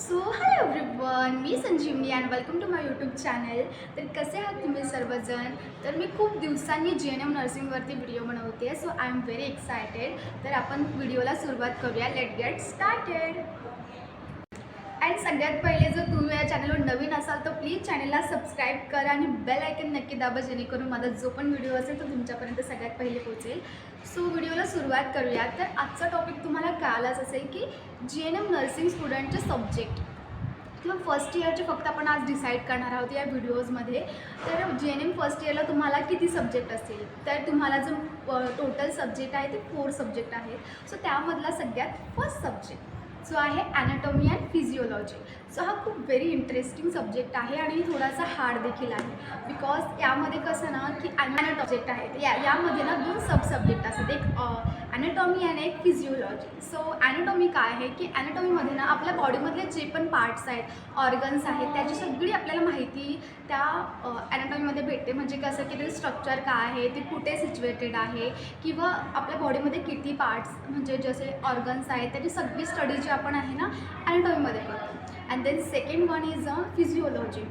So hello everyone, मी Sanjivani and welcome to my YouTube channel. तर कसे आहात तुम्ही सर्वजण? तर मी खूप दिवसांनी JNM नर्सिंगवरती व्हिडिओ बनवते, so I am very excited. तर आपण व्हिडिओला सुरुवात करूया. Let get started. अँड सगळ्यात पहिले जर तुम्ही या चॅनलवर नवीन असाल तर प्लीज चॅनलला सबस्क्राईब करा आणि बेल आयकन नक्की दाबा, जेणेकरून माझा जो पण व्हिडिओ असेल तो तुमच्यापर्यंत सगळ्यात पहिले पोहोचेल. सो व्हिडिओला सुरुवात करूया. तर आजचा टॉपिक तुम्हाला कळालाच असेल की JNM नर्सिंग स्टुडंटचे सब्जेक्ट किंवा फर्स्ट इयरचे फक्त आपण आज डिसाईड करणार आहोत या व्हिडिओजमध्ये. तर JNM फर्स्ट इयरला तुम्हाला किती सब्जेक्ट असतील? तर तुम्हाला जो टोटल सब्जेक्ट आहे ते 4 सब्जेक्ट आहेत. सो त्यामधला सगळ्यात फर्स्ट सब्जेक्ट जो आहे ॲनाटॉमी अँड फिजिओलॉजी. सो हा खूप व्हेरी इंटरेस्टिंग सब्जेक्ट आहे आणि थोडासा हार्ड देखील आहे. बिकॉज यामध्ये कसं ना की सब्जेक्ट आहे यामध्ये ना 2 सब सब्जेक्ट असतात, एक ॲनाटॉमी आणि एक फिजिओलॉजी. सो ॲनाटॉमी काय आहे की ॲनाटॉमीमध्ये ना आपल्या बॉडीमधले जे पण पार्ट्स आहेत, ऑर्गन्स आहेत, त्याची सगळी आपल्याला माहिती त्या ॲनाटॉमीमध्ये भेटते. म्हणजे कसं की ते स्ट्रक्चर काय आहे, ते कुठे सिच्युएटेड आहे, किंवा आपल्या बॉडीमध्ये किती पार्ट्स म्हणजे जसे ऑर्गन्स आहेत त्याची सगळी स्टडी जी आपण आहे ना ॲनाटॉमीमध्ये करतो. And then second one is physiology.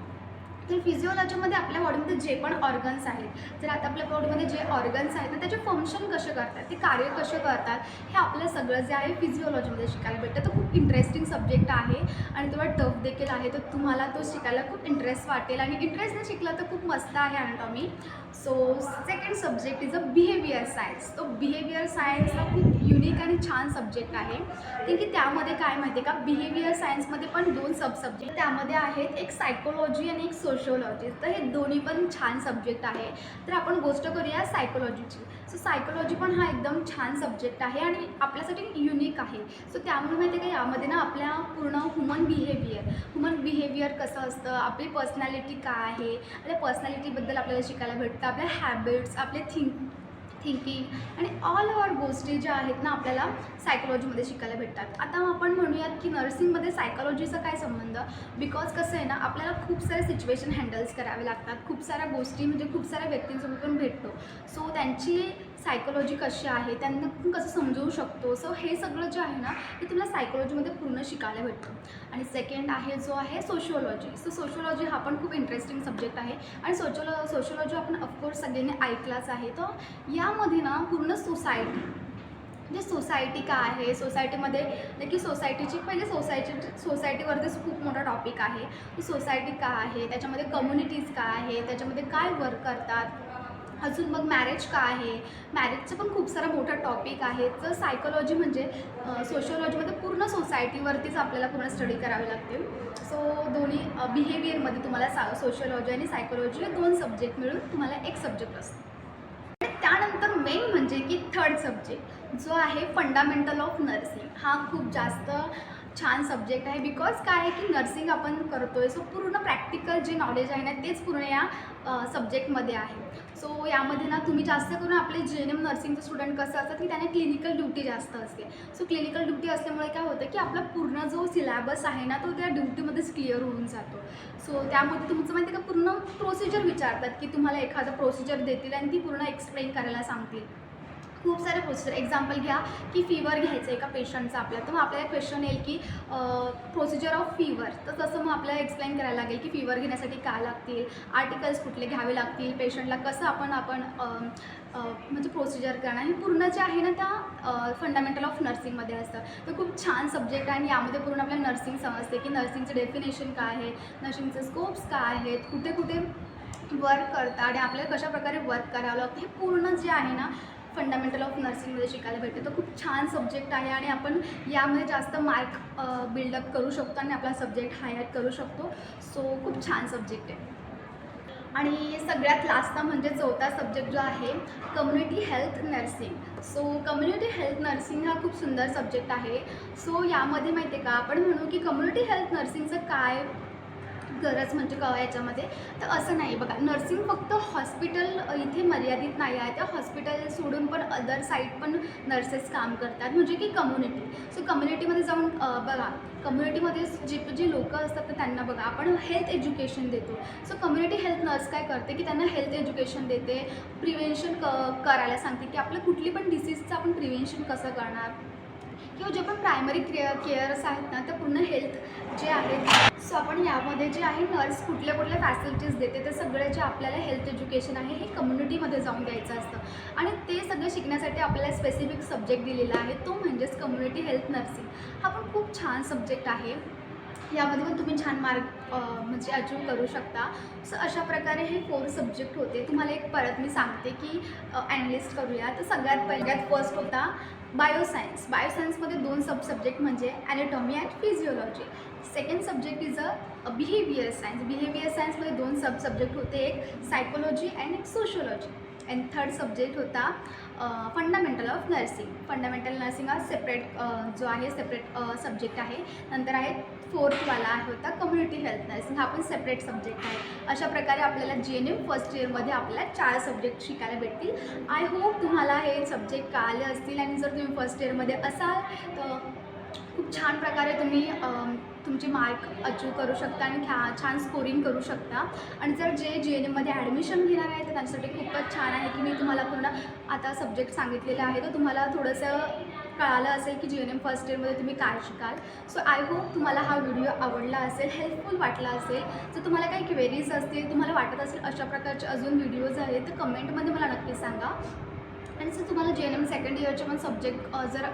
तर फिजिओलॉजीमध्ये आपल्या बॉडीमध्ये जे पण ऑर्गन्स आहेत, तर आता आपल्या बॉडीमध्ये जे ऑर्गन्स आहेत ना त्याचे फंक्शन कसे करतात, ते कार्य कसे करतात, हे आपलं सगळं जे आहे फिजिओलॉजीमध्ये शिकायला भेटतं. तो खूप इंटरेस्टिंग सब्जेक्ट आहे आणि तेव्हा टफ देखील आहे. तर तुम्हाला तो शिकायला खूप इंटरेस्ट वाटेल आणि इंटरेस्टने शिकला तर खूप मस्त आहे anatomy. So second subject is behaviour science. तो बिहेवियर सायन्स हा खूप युनिक आणि छान सब्जेक्ट आहे. कारण की त्यामध्ये काय माहिती आहे का, बिहेवियर सायन्समध्ये पण 2 सब सब्जेक्ट त्यामध्ये आहेत, एक सायकोलॉजी आणि एक सोशिओलॉजी. तर हे दोन्ही पण छान सब्जेक्ट आहे. तर आपण गोष्ट करूया सायकोलॉजीची. सो सायकोलॉजी पण हा एकदम छान सब्जेक्ट आहे आणि आपल्यासाठी युनिक आहे. सो त्यामुळे माहिती आहे का, यामध्ये ना आपल्या पूर्ण ह्युमन बिहेवियर कसं असतं, आपली पर्सनॅलिटी काय आहे, आपल्या पर्सनॅलिटीबद्दल आपल्याला शिकायला भेटतं, आपल्या हॅबिट्स, आपले थिंकिंग आणि ऑल ओव्हर गोष्टी ज्या आहेत ना आपल्याला सायकोलॉजीमध्ये शिकायला भेटतात. आता आपण म्हणूयात की नर्सिंगमध्ये सायकोलॉजीचा काय संबंध. बिकॉज कसं आहे ना, आपल्याला खूप सारे सिच्युएशन हँडल्स करावे लागतात, खूप साऱ्या गोष्टी म्हणजे खूप साऱ्या व्यक्तींसोबत पण भेटतो. सो त्यांची सायकोलॉजी कशी आहे, त्यांना आपण कसं समजवू शकतो. सो हे सगळं जे आहे ना ते तुला सायकोलॉजीमध्ये पूर्ण शिकायला भेटतं. आणि सेकंड आहे जो आहे सोशिओलॉजी. सो सोशिओलॉजी हा पण खूप इंटरेस्टिंग सब्जेक्ट आहे आणि सोशिओलॉजी आपण ऑफकोर्स सगळ्यांनी ऐकलाच आहे. तर यामध्ये ना पूर्ण सोसायटी म्हणजे सोसायटी काय आहे, सोसायटीमध्ये नक्की पहिले सोसायटीवरतीच खूप मोठा टॉपिक आहे की सोसायटी काय आहे, त्याच्यामध्ये कम्युनिटीज काय आहे, त्याच्यामध्ये काय वर्क करतात. अजून मग मॅरेज काय आहे, मॅरेजचं पण खूप सारा मोठा टॉपिक आहे. तर सायकोलॉजी म्हणजे सोशिओलॉजीमध्ये पूर्ण सोसायटीवरतीच आपल्याला पूर्ण स्टडी करावी लागते. सो दोन्ही बिहेवियरमध्ये तुम्हाला सोशिओलॉजी आणि सायकोलॉजी हे 2 सब्जेक्ट मिळून तुम्हाला एक सब्जेक्ट असतो. आणि त्यानंतर मेन म्हणजे की थर्ड सब्जेक्ट जो आहे फंडामेंटल ऑफ नर्सिंग. हा खूप जास्त छान सब्जेक्ट आहे. बिकॉज काय आहे की नर्सिंग आपण करतो आहे, सो पूर्ण प्रॅक्टिकल जे नॉलेज आहे ना तेच पूर्ण या सब्जेक्टमध्ये आहे. सो यामध्ये ना तुम्ही जास्त करून आपले JNM नर्सिंगचे स्टुडंट कसं असतात की त्यांना क्लिनिकल ड्युटी जास्त असते. सो क्लिनिकल ड्युटी असल्यामुळे काय होतं की आपला पूर्ण जो सिलॅबस आहे ना तो त्या ड्युटीमध्येच क्लिअर होऊन जातो. सो त्यामध्ये तुमचं माहिती आहे का, पूर्ण प्रोसिजर विचारतात की तुम्हाला एखादं प्रोसिजर देतील आणि ती पूर्ण एक्सप्लेन करायला सांगतील. खूप सारे प्रोसिजर एक्झाम्पल घ्या की फीवर घ्यायचं आहे एका पेशंटचा आपल्याला, तर मग आपल्याला क्वेश्चन येईल की प्रोसिजर ऑफ फीवर. तर तसं मग आपल्याला एक्सप्लेन करायला लागेल की फीवर घेण्यासाठी काय लागतील, आर्टिकल्स कुठले घ्यावे लागतील, पेशंटला कसं आपण म्हणजे प्रोसिजर करणार. हे पूर्ण जे आहे ना त्या फंडामेंटल ऑफ नर्सिंगमध्ये असतं. तर खूप छान सब्जेक्ट आहे आणि यामध्ये पूर्ण आपल्याला नर्सिंग समजते की नर्सिंगचं डेफिनेशन काय आहे, नर्सिंगचे स्कोप्स काय आहेत, कुठे कुठे वर्क करतात आणि आपल्याला कशाप्रकारे वर्क करावं लागतं, हे पूर्ण जे आहे ना फंडामेंटल ऑफ नर्सिंगमध्ये शिकायला भेटतं. तर खूप छान सब्जेक्ट आहे आणि आपण यामध्ये जास्त मार्क बिल्डअप करू शकतो आणि आपला सब्जेक्ट हायलाईट करू शकतो. सो खूप छान सब्जेक्ट आहे. आणि सगळ्यात लास्टचा म्हणजे चौथा सब्जेक्ट जो आहे community health nursing. So community health nursing हा खूप सुंदर सब्जेक्ट आहे. सो यामध्ये माहिती आहे का, आपण म्हणू की कम्युनिटी हेल्थ नर्सिंगचं काय गरज म्हणजे याच्यामध्ये. तर असं नाही बघा, नर्सिंग फक्त हॉस्पिटल इथे मर्यादित नाही आहे. त्या हॉस्पिटल सोडून पण अदर साईड पण नर्सेस काम करतात, म्हणजे की कम्युनिटी. सो कम्युनिटीमध्ये जाऊन बघा, कम्युनिटीमध्ये जे लोकं असतात तर त्यांना बघा आपण हेल्थ एज्युकेशन देतो. सो कम्युनिटी हेल्थ नर्स काय करते की त्यांना हेल्थ एज्युकेशन देते, प्रिव्हेन्शन करायला सांगते की आपलं कुठली पण डिसीजचं आपण प्रिव्हेन्शन कसं करणार, किंवा जे पण प्रायमरी केअर्स आहेत ना, त्या पूर्ण हेल्थ जे आहेत. सो आपण यामध्ये जे आहे नर्स कुठल्या कुठल्या फॅसिलिटीज देते ते सगळे जे आपल्याला हेल्थ एज्युकेशन आहे हे कम्युनिटीमध्ये जाऊन द्यायचं असतं आणि ते सगळं शिकण्यासाठी आपल्याला स्पेसिफिक सब्जेक्ट दिलेला आहे, तो म्हणजेच कम्युनिटी हेल्थ नर्सिंग. हा पण खूप छान सब्जेक्ट आहे. यामध्ये पण तुम्ही छान मार्क म्हणजे अचीव करू शकता. सो अशा प्रकारे हे 4 सब्जेक्ट होते. तुम्हाला एक परत मी सांगते की ॲनालिस्ट करूया. तर सगळ्यात फर्स्ट होता बायोसायन्स. बायोसायन्समध्ये 2 सब्जेक्ट म्हणजे anatomy and physiology. Second subject is behaviour science. Behaviour सायन्समध्ये 2 सब्जेक्ट होते, एक सायकोलॉजी अँड एक सोशिओलॉजी. अँड थर्ड सब्जेक्ट होता fundamental of nursing. Fundamental nursing हा सेपरेट जो आहे सेपरेट सब्जेक्ट आहे. नंतर आहे फोर्थवाला होता कम्युनिटी हेल्थ नर्सिंग, हा पण सेपरेट सब्जेक्ट आहे. अशा प्रकारे आपल्याला GNM फर्स्ट इयरमध्ये आपल्याला 4 सब्जेक्ट शिकायला भेटतील. आय होप तुम्हाला हे सब्जेक्ट कळाले असतील आणि जर तुम्ही फर्स्ट इयरमध्ये असाल तर खूप छान प्रकारे तुम्ही तुमचे मार्क अचीव करू शकता आणि छान स्कोरिंग करू शकता. आणि जर जे GNMमध्ये ॲडमिशन घेणार आहे तर त्यांच्यासाठी खूपच छान आहे की मी तुम्हाला पूर्ण आता सब्जेक्ट सांगितलेले आहे, तर तुम्हाला थोडंसं कळालं असेल की GNM फर्स्ट इयरमध्ये तुम्ही काय शिकाल. सो आय होप तुम्हाला हा व्हिडिओ आवडला असेल, हेल्पफुल वाटला असेल. जर तुम्हाला काही क्वेरीज असतील, तुम्हाला वाटत असेल अशा प्रकारचे अजून व्हिडिओज आहेत तर कमेंटमध्ये मला नक्की सांगा. आणि जर तुम्हाला GNM सेकंड इयरचे पण सब्जेक्ट जर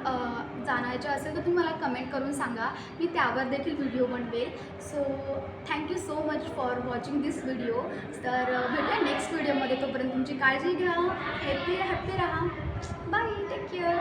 जाणायचे असेल तर तुम्ही मला कमेंट करून सांगा, मी त्यावर देखील व्हिडिओ बनवेल. So thank you so much for watching this video. तर भेटूया नेक्स्ट व्हिडिओमध्ये. तोपर्यंत तुमची काळजी घ्या, हॅपी राहा. Bye, take care.